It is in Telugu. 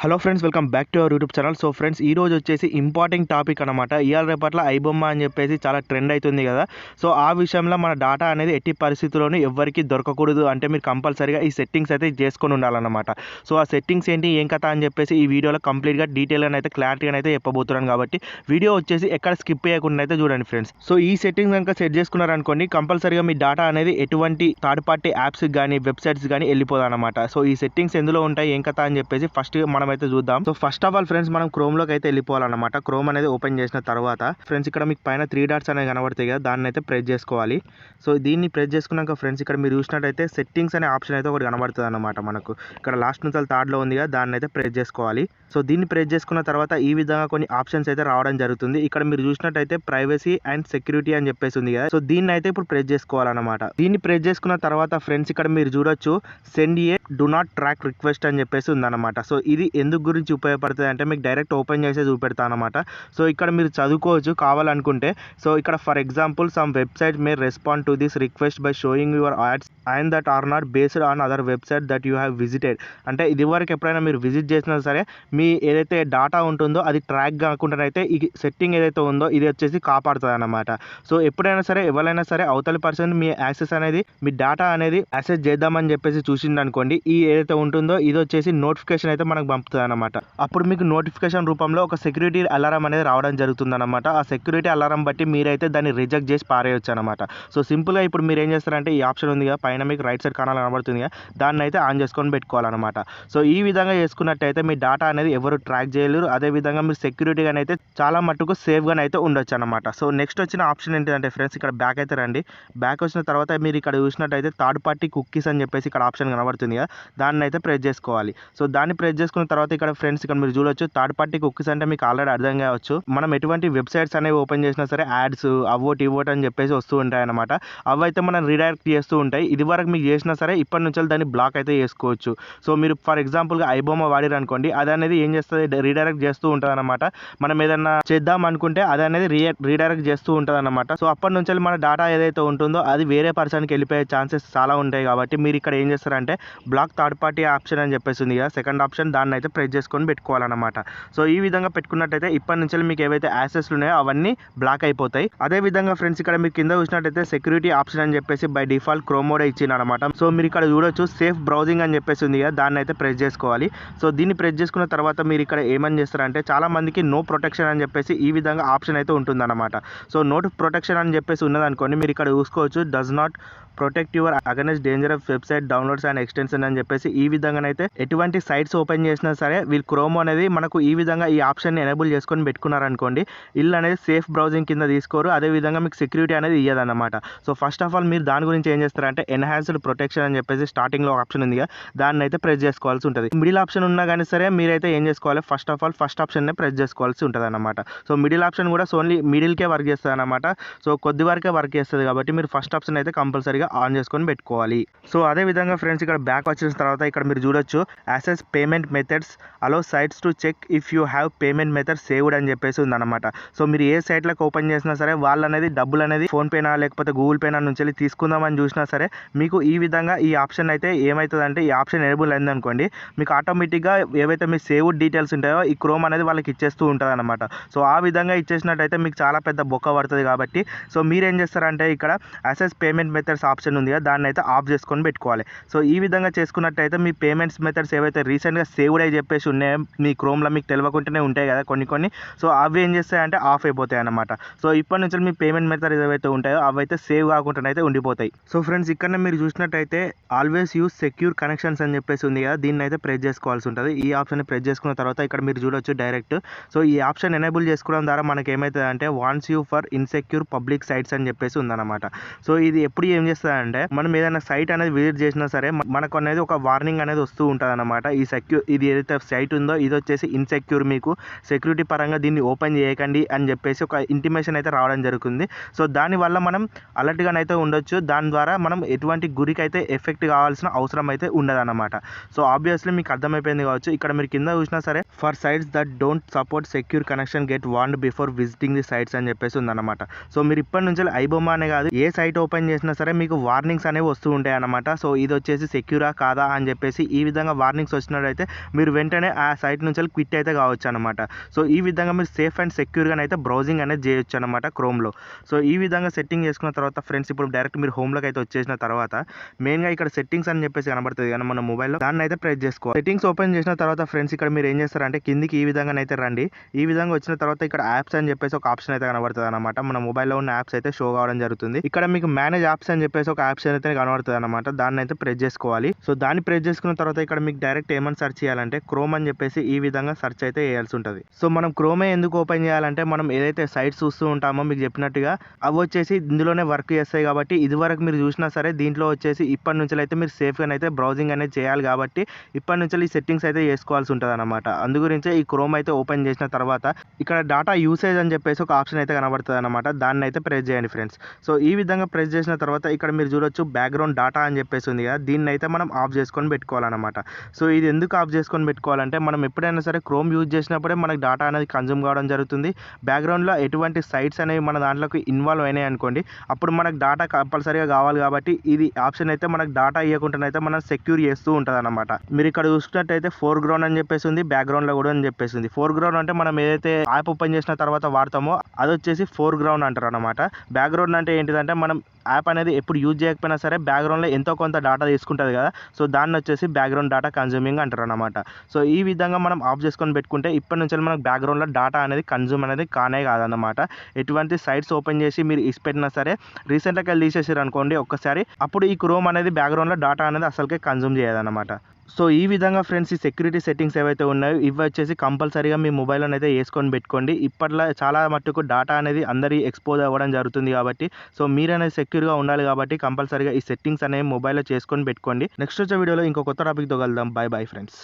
Hello friends, welcome back to our YouTube channel. So friends, ఈ రోజు వచ్చేసి ఇంపార్టెంట్ టాపిక్ అనమాట. ఇవాళ రేపట్ల ఐబొమ్మ అని చెప్పేసి చాలా ట్రెండ్ అవుతుంది కదా. సో ఆ విషయంలో మన డాటా అనేది ఎట్టి పరిస్థితుల్లోనూ ఎవ్వరికి దొరకకూడదు అంటే మీరు కంపల్సరీగా ఈ సెట్టింగ్స్ అయితే చేసుకొని ఉండాలన్నమాట. సో ఆ సెట్టింగ్స్ ఏంటి, ఏం కథ అని చెప్పేసి ఈ వీడియోలో కంప్లీట్గా డీటెయిల్గా అయితే క్లారిటీగా అయితే చెప్పబోతున్నాను. కాబట్టి వీడియో వచ్చేసి ఎక్కడ స్కిప్ చేయకుండా అయితే చూడండి ఫ్రెండ్స్. సో ఈ సెట్టింగ్స్ కనుక సెట్ చేసుకున్నారనుకోండి, కంపల్సరీగా మీ డాటా అనేది ఎటువంటి థర్డ్ పార్టీ యాప్స్కి కానీ వెబ్సైట్స్ కానీ వెళ్ళిపోదు అనమాట. సో ఈ సెట్టింగ్స్ ఎందులో ఉంటాయి, ఏం కథ అని చెప్పేసి ఫస్ట్ మనం అయితే చూద్దాం. So first of all friends, మనం క్రోమ్ లోకి అయితే వెళ్ళిపోవాలన్నమాట. క్రోమ్ అనేది ఓపెన్ చేసిన తర్వాత ఫ్రెండ్స్, ఇక్కడ మీకు పైన 3 డాట్స్ అనేవి కనబడతాయి కదా, దాన్ని అయితే ప్రెస్ చేసుకోవాలి. సో దీన్ని ప్రెస్ చేసుకున్నాక ఫ్రెండ్స్, ఇక్కడ మీరు చూసినట్టయితే సెట్టింగ్స్ అనే ఆప్షన్ అయితే ఒకటి కనబడుతుంది అనమాట. మనకు ఇక్కడ లాస్ట్ నుంచి థర్డ్ లో ఉంది కదా, దాన్ని అయితే ప్రెస్ చేసుకోవాలి. సో దీన్ని ప్రెస్ చేసుకున్న తర్వాత ఈ విధంగా కొన్ని ఆప్షన్స్ అయితే రావడం జరుగుతుంది. ఇక్కడ మీరు చూసినట్టయితే ప్రైవసీ అండ్ సెక్యూరిటీ అని చెప్పేసి ఉంది కదా. సో దీన్ని అయితే ఇప్పుడు ప్రెస్ చేసుకోవాలన్నమాట. దీన్ని ప్రెస్ చేసుకున్న తర్వాత ఫ్రెండ్స్, ఇక్కడ మీరు చూడొచ్చు send A do not track request అని చెప్పేసి ఉందన్నమాట. సో ఇది ఎందుకు గురించి ఉపయోగపడుతుంది అంటే, మీకు డైరెక్ట్ ఓపెన్ చేసే చూపెడతా అనమాట. సో ఇక్కడ మీరు చదువుకోవచ్చు కావాలనుకుంటే. సో ఇక్కడ for example, some website may respond to this request by showing your ads and that are not based on other website that you have visited. అంటే ఇది వరకు ఎప్పుడైనా మీరు విజిట్ చేసినా సరే, మీ ఏదైతే డాటా ఉంటుందో అది ట్రాక్ కాకుండా అయితే ఈ సెట్టింగ్ ఏదైతే ఉందో ఇది వచ్చేసి కాపాడుతుంది అనమాట. సో ఎప్పుడైనా సరే ఎవరైనా సరే అవతలి పర్సన్ మీ యాక్సెస్ అనేది, మీ డాటా అనేది యాక్సెస్ చేద్దామని చెప్పేసి చూసిండు అనుకోండి, ఈ ఏదైతే ఉంటుందో ఇది వచ్చేసి నోటిఫికేషన్ అయితే మనకు పంపుతుంది అనమాట. అప్పుడు మీకు నోటిఫికేషన్ రూపంలో ఒక సెక్యూరిటీ అలారం అనేది రావడం జరుగుతుంది అనమాట. ఆ సెక్యూరిటీ అలారం బట్టి మీరైతే దాన్ని రిజెక్ట్ చేసి పారేయచ్చు అనమాట. సో సింపుల్గా ఇప్పుడు మీరు ఏం చేస్తారంటే, ఈ ఆప్షన్ ఉంది కదా పైన మీకు రైట్ సైడ్ కానాలు కనబడుతుంది కదా, దాన్ని అయితే ఆన్ చేసుకొని పెట్టుకోవాలన్నమాట. సో ఈ విధంగా చేసుకున్నట్టయితే మీ డాటా అనేది ఎవరు ట్రాక్ చేయలేరు. అదేవిధంగా మీరు సెక్యూరిటీగా అయితే చాలా మట్టుకు సేఫ్గా అయితే ఉండొచ్చు అనమాట. సో నెక్స్ట్ వచ్చిన ఆప్షన్ ఏంటంటే ఫ్రెండ్స్, ఇక్కడ బ్యాక్ అయితే రండి. బ్యాక్ వచ్చిన తర్వాత మీరు ఇక్కడ చూసినట్టయితే థర్డ్ పార్టీ కుక్కీస్ అని చెప్పేసి ఇక్కడ ఆప్షన్ కనబడుతుంది కదా, దాన్ని అయితే ప్రెస్ చేసుకోవాలి. సో దాన్ని ప్రెస్ చేసుకున్న తర్వాత ఇక్కడ ఫ్రెండ్స్, ఇక్కడ మీరు చూడొచ్చు థర్డ్ పార్టీ కుక్కీస్ అంటే మీకు ఆల్రెడీ అర్థం కావచ్చు. మనం ఎటువంటి వెబ్సైట్స్ అనేవి ఓపెన్ చేసినా సరే యాడ్స్ అవోట్ ఇవోట్ అని చెప్పేసి వస్తూ ఉంటాయి అనమాట. అవి అయితే మనం రీడైరెక్ట్ చేస్తూ ఉంటాయి. ఇది వరకు మీకు చేసినా సరే ఇప్పటి నుంచి దాన్ని బ్లాక్ అయితే చేసుకోవచ్చు. సో మీరు ఫర్ ఎగ్జాంపుల్గా ఐబొమ్మ వాడిరు అనుకోండి, అది అనేది ఏం చేస్తుంది, రీడైరెక్ట్ చేస్తూ ఉంటుంది అనమాట. మనం ఏదన్నా చేద్దాం అనుకుంటే అది అనేది రీడైరెక్ట్ చేస్తూ ఉంటుంది అనమాట. సో అప్పటి నుంచి మన డాటా ఏదైతే ఉంటుందో అది వేరే పర్సన్కి వెళ్ళిపోయే ఛాన్సెస్ చాలా ఉంటాయి. కాబట్టి మీరు ఇక్కడ ఏం చేస్తారంటే, బ్లాక్ థర్డ్ పార్టీ ఆప్షన్ అని చెప్పేసి ఉంది కదా, సెకండ్ ఆప్షన్, దాన్ని అయితే ప్రెస్ చేసుకొని పెట్టుకోవాలన్నమాట. సో ఈ విధంగా పెట్టుకున్నట్టయితే ఇప్పటి నుంచి మీకు ఏవైతే యాక్సెస్ ఉన్నాయో అవన్నీ బ్లాక్ అయిపోతాయి. అదే విధంగా ఫ్రెండ్స్, ఇక్కడ మీరు కింద చూసినట్టయితే సెక్యూరిటీ ఆప్షన్ అని చెప్పేసి బై డిఫాల్ట్ క్రోమ్ మోడ్ ఇచ్చింది అనమాట. సో మీరు ఇక్కడ చూడొచ్చు సేఫ్ బ్రౌజింగ్ అని చెప్పేసి ఉంది కదా, దాన్ని అయితే ప్రెస్ చేసుకోవాలి. సో దీన్ని ప్రెస్ చేసుకున్న తర్వాత మీరు ఇక్కడ ఏమని చేస్తారంటే, చాలా మందికి నో ప్రొటెక్షన్ అని చెప్పేసి ఈ విధంగా ఆప్షన్ అయితే ఉంటుందన్నమాట. సో నో ప్రొటెక్షన్ అని చెప్పేసి ఉన్నదనుకోండి, మీరు ఇక్కడ చూసుకోవచ్చు does not protect your against danger of website downloads and extension అని చెప్పేసి ఈ విధంగానైతే ఎటువంటి సైట్స్ ఓపెన్ చేసినా సరే వీళ్ళు క్రోమ్ అనేది మనకు ఈ విధంగా ఈ ఆప్షన్ ఎనేబుల్ చేసుకొని పెట్టుకున్నారనుకోండి, ఇల్లు అనేది సేఫ్ బ్రౌజింగ్ కింద తీసుకోరు. అదేవిధంగా మీకు సెక్యూరిటీ అనేది ఇయ్యదన్నమాట. సో ఫస్ట్ ఆఫ్ ఆల్ మీరు దాని గురించి ఏం చేస్తారంటే, ఎన్హాన్స్డ్ ప్రొటెక్షన్ అని చెప్పేసి స్టార్టింగ్లో ఒక ఆప్షన్ ఉంది కదా, దాన్ని అయితే ప్రెస్ చేసుకోవాల్సి ఉంటుంది. మిడిల్ ఆప్షన్ ఉన్నా కానీ సరే మీరైతే ఏం చేసుకోవాలి, ఫస్ట్ ఆఫ్ ఆల్ ఫస్ట్ ఆప్షన్నే ప్రెస్ చేసుకోవాల్సి ఉంటుంది అనమాట. సో మిడిల్ ఆప్షన్ కూడా ఓన్లీ మిడిల్కే వర్క్ చేస్తుంది అనమాట. సో కొద్ది వరకే వర్క్ చేస్తుంది కాబట్టి మీరు ఫస్ట్ ఆప్షన్ అయితే కంపల్సరీగా ఆన్ చేసుకొని పెట్టుకోవాలి. సో అదే విధంగా ఫ్రెండ్స్, ఇక్కడ బ్యాక్ వచ్చిన తర్వాత ఇక్కడ మీరు చూడొచ్చు access payment methods allow sites to check if you have payment method saved అని చెప్పేసి ఉందన్నమాట. సో మీరు ఏ సైట్లకు ఓపెన్ చేసినా సరే వాళ్ళు అనేది డబ్బులు అనేది ఫోన్ పేనా లేకపోతే గూగుల్ పేనా నుంచి వెళ్ళి తీసుకుందామని చూసినా సరే మీకు ఈ విధంగా ఈ ఆప్షన్ అయితే ఏమవుతుందంటే, ఈ ఆప్షన్ ఎనేబుల్ అయింది అనుకోండి, మీకు ఆటోమేటిక్గా ఏవైతే మీ సేవ్డ్ డీటెయిల్స్ ఉంటాయో ఈ క్రోమ్ అనేది వాళ్ళకి ఇచ్చేస్తూ ఉంటుంది అనమాట. సో ఆ విధంగా ఇచ్చేసినట్టయితే మీకు చాలా పెద్ద బొక్క పడుతుంది. కాబట్టి సో మీరేం చేస్తారంటే, ఇక్కడ యాక్సెస్ పేమెంట్ మెథడ్స్ ఆప్షన్ ఉంది కదా, దాన్ని అయితే ఆఫ్ చేసుకొని పెట్టుకోవాలి. సో ఈ విధంగా చేసుకున్నట్టయితే మీ పేమెంట్స్ మెథడ్స్ ఏవైతే రీసెంట్గా సేవ్డ్ అయి చెప్పేసి ఉన్నాయో మీ క్రోమ్లో మీకు తెలియకుండానే ఉంటాయి కదా కొన్ని. సో అవి ఏం చేస్తాయంటే ఆఫ్ అయిపోతాయి అన్నమాట. సో ఇప్పటి నుంచి మీ పేమెంట్ మెథడ్ ఏవైతే ఉంటాయో అవైతే సేవ్ కాకుండా అయితే ఉండిపోతాయి. సో ఫ్రెండ్స్, ఇక్కడ మీరు చూసినట్టయితే ఆల్వేస్ యూస్ సెక్యూర్ కనెక్షన్స్ అని చెప్పేసి ఉంది కదా, దీన్ని అయితే ప్రెస్ చేసుకోవాల్సి ఉంటుంది. ఈ ఆప్షన్ ప్రెస్ చేసుకున్న తర్వాత ఇక్కడ మీరు చూడొచ్చు డైరెక్ట్. సో ఈ ఆప్షన్ ఎనేబుల్ చేసుకోవడం ద్వారా మనకి ఏమవుతుంది అంటే, warns you for insecure public sites అని చెప్పేసి ఉందన్నమాట. సో ఇది ఎప్పుడు ఏం చేస్తుందంటే, మనం ఏదైనా సైట్ అనేది విజిట్ చేసినా సరే మనకు అనేది ఒక వార్నింగ్ అనేది వస్తూ ఉంటుంది అనమాట. ఇది ఏదైతే సైట్ ఉందో ఇది వచ్చేసి ఇన్సెక్యూర్, మీకు సెక్యూరిటీ పరంగా దీన్ని ఓపెన్ చేయకండి అని చెప్పేసి ఒక ఇంటిమేషన్ అయితే రావడం జరుగుతుంది. సో దానివల్ల మనం అలర్ట్గానైతే ఉండొచ్చు. దాని ద్వారా మనం ఎటువంటి గురికి అయితే ఎఫెక్ట్ కావాల్సిన అవసరం అయితే ఉండదన్నమాట. సో ఆబ్వియస్లీ మీకు అర్థమైపోయింది కావచ్చు. ఇక్కడ మీరు కింద చూసినా సరే, for sites that don't support secure connection get warned before visiting the sites అని చెప్పేసి ఉందన్నమాట. సో మీరు ఇప్పటి నుంచి ఐబొమ్మ అనే కాదు, ఏ సైట్ ఓపెన్ చేసినా సరే మీకు మీకు వార్నింగ్స్ అనేవి వస్తూ ఉంటాయి అన్నమాట. సో ఇది వచ్చేసి సెక్యూరా కాదా అని చెప్పేసి ఈ విధంగా వార్నింగ్స్ వచ్చినట్టయితే మీరు వెంటనే ఆ సైట్ నుంచి క్విట్ అయితే కావచ్చు అనమాట. సో ఈ విధంగా మీరు సేఫ్ అండ్ సెక్యూర్గానైతే బ్రౌజింగ్ అనేది చేయొచ్చు అనమాట క్రోమ్లో. సో ఈ విధంగా సెట్టింగ్ చేసుకున్న తర్వాత ఫ్రెండ్స్ ఇప్పుడు డైరెక్ట్ మీరు హోమ్లోకి అయితే వచ్చేసిన తర్వాత మెయిన్గా ఇక్కడ సెట్టింగ్స్ అని చెప్పేసి కనబడుతుంది కానీ మన మొబైల్లో దాన్ని అయితే ప్రెస్ చేసుకోవాలి. సెట్టింగ్స్ ఓపెన్ చేసిన తర్వాత ఫ్రెండ్స్ ఇక్కడ మీరు ఏం చేస్తారంటే కిందికి ఈ విధంగా అయితే రండి. ఈ విధంగా వచ్చిన తర్వాత ఇక్కడ యాప్స్ అని చెప్పేసి ఒక ఆప్షన్ అయితే కనబడుతుంది అనమాట. మన మొబైల్లో ఉన్న యాప్స్ అయితే షో కావడం జరుగుతుంది. ఇక్కడ మీకు మేనేజ్ యాప్స్ అని చెప్పేసి ఒక ఆప్షన్ అయితే కనబడుతుంది అనమాట. దాన్ని అయితే ప్రెస్ చేసుకోవాలి. సో దాన్ని ప్రెస్ చేసుకున్న తర్వాత ఇక్కడ మీకు డైరెక్ట్ ఏమని సెర్చ్ చేయాలంటే క్రోమ్ అని చెప్పేసి ఈ విధంగా సెర్చ్ అయితే చేయాల్సి ఉంటుంది. సో మనం క్రోమే ఎందుకు ఓపెన్ చేయాలంటే మనం ఏదైతే సైట్స్ చూస్తూ ఉంటామో మీకు చెప్పినట్టుగా అవి వచ్చేసి ఇందులోనే వర్క్ చేస్తాయి కాబట్టి ఇదివరకు మీరు చూసినా సరే దీంట్లో వచ్చేసి ఇప్పటి నుంచి అయితే మీరు సేఫ్గా అయితే బ్రౌజింగ్ అనేది చేయాలి కాబట్టి ఇప్పటి నుంచి ఈ సెట్టింగ్స్ అయితే చేసుకోవాల్సి ఉంటుంది అనమాట. అందుగురించే ఈ క్రోమ్ అయితే ఓపెన్ చేసిన తర్వాత ఇక్కడ డాటా యూసేజ్ అని చెప్పేసి ఒక ఆప్షన్ అయితే కనబడుతుంది అనమాట. దాన్ని అయితే ప్రెస్ చేయండి ఫ్రెండ్స్. సో ఈ విధంగా ప్రెస్ చేసిన తర్వాత ఇక్కడ మీరు చూడొచ్చు బ్యాక్గ్రౌండ్ డాటా అని చెప్పేసి ఉంది కదా, దీన్ని అయితే మనం ఆఫ్ చేసుకొని పెట్టుకోవాలన్నమాట. సో ఇది ఎందుకు ఆఫ్ చేసుకొని పెట్టుకోవాలంటే మనం ఎప్పుడైనా సరే క్రోమ్ యూజ్ చేసినప్పుడే మనకు డాటా అనేది కన్జ్యూమ్ కావడం జరుగుతుంది. బ్యాక్గ్రౌండ్లో ఎటువంటి సైట్స్ అనేవి మన దాంట్లోకి ఇన్వాల్వ్ అయినాయి అనుకోండి, అప్పుడు మనకు డాటా కంపల్సరీగా కావాలి కాబట్టి ఇది ఆప్షన్ అయితే మనకు డాటా ఇవ్వకుండానైతే మనం సెక్యూర్ చేస్తూ ఉంటుంది అనమాట. మీరు ఇక్కడ చూసినట్టయితే ఫోర్గ్రౌండ్ అని చెప్పేసి ఉంది, బ్యాక్గ్రౌండ్లో కూడా అని చెప్పేసి ఉంది. ఫోర్గ్రౌండ్ అంటే మనం ఏదైతే యాప్ ఓపెన్ చేసిన తర్వాత వాడతామో అది వచ్చేసి ఫోర్గ్రౌండ్ అంటారు అనమాట. బ్యాక్గ్రౌండ్ అంటే ఏంటిదంటే మనం యాప్ అనేది ఎప్పుడు యూజ్ చేయకపోయినా సరే బ్యాక్గ్రౌండ్లో ఎంతో కొంత డాటా తీసుకుంటుంది కదా, సో దాన్ని వచ్చేసి బ్యాక్గ్రౌండ్ డాటా కన్జ్యూమింగ్ అంటారు అనమాట. సో ఈ విధంగా మనం ఆఫ్ చేసుకొని పెట్టుకుంటే ఇప్పటి నుంచి మనకు బ్యాక్గ్రౌండ్లో డాటా అనేది కన్జ్యూమ్ అనేది కానే కాదన్నమాట. ఎటువంటి సైట్స్ ఓపెన్ చేసి మీరు ఇసిపెట్టినా సరే రీసెంట్గా వెళ్ళి తీసేసారు అనుకోండి ఒక్కసారి, అప్పుడు ఈ క్రోమ్ అనేది బ్యాక్గ్రౌండ్లో డాటా అనేది అసలుకే కన్జ్యూమ్ చేయదన్నమాట. సో ఈ విధంగా ఫ్రెండ్స్ ఈ సెక్యూరిటీ సెట్టింగ్స్ ఏవైతే ఉన్నాయో ఇవి వచ్చేసి కంపల్సరీగా మీ మొబైల్లోనే అయితే వేసుకొని పెట్టుకోండి. ఇప్పట్లో చాలా మట్టుకు డాటా అనేది అందరి ఎక్స్పోజ్ అవ్వడం జరుగుతుంది కాబట్టి సో మీరు అనేది సెక్యూర్గా ఉండాలి కాబట్టి కంపల్సరీగా ఈ సెట్టింగ్స్ అనేవి మొబైల్లో చేసుకొని పెట్టుకోండి. నెక్స్ట్ వచ్చే వీడియోలో ఇంకో కొత్త టాపిక్తో కలుద్దాం. By bye friends.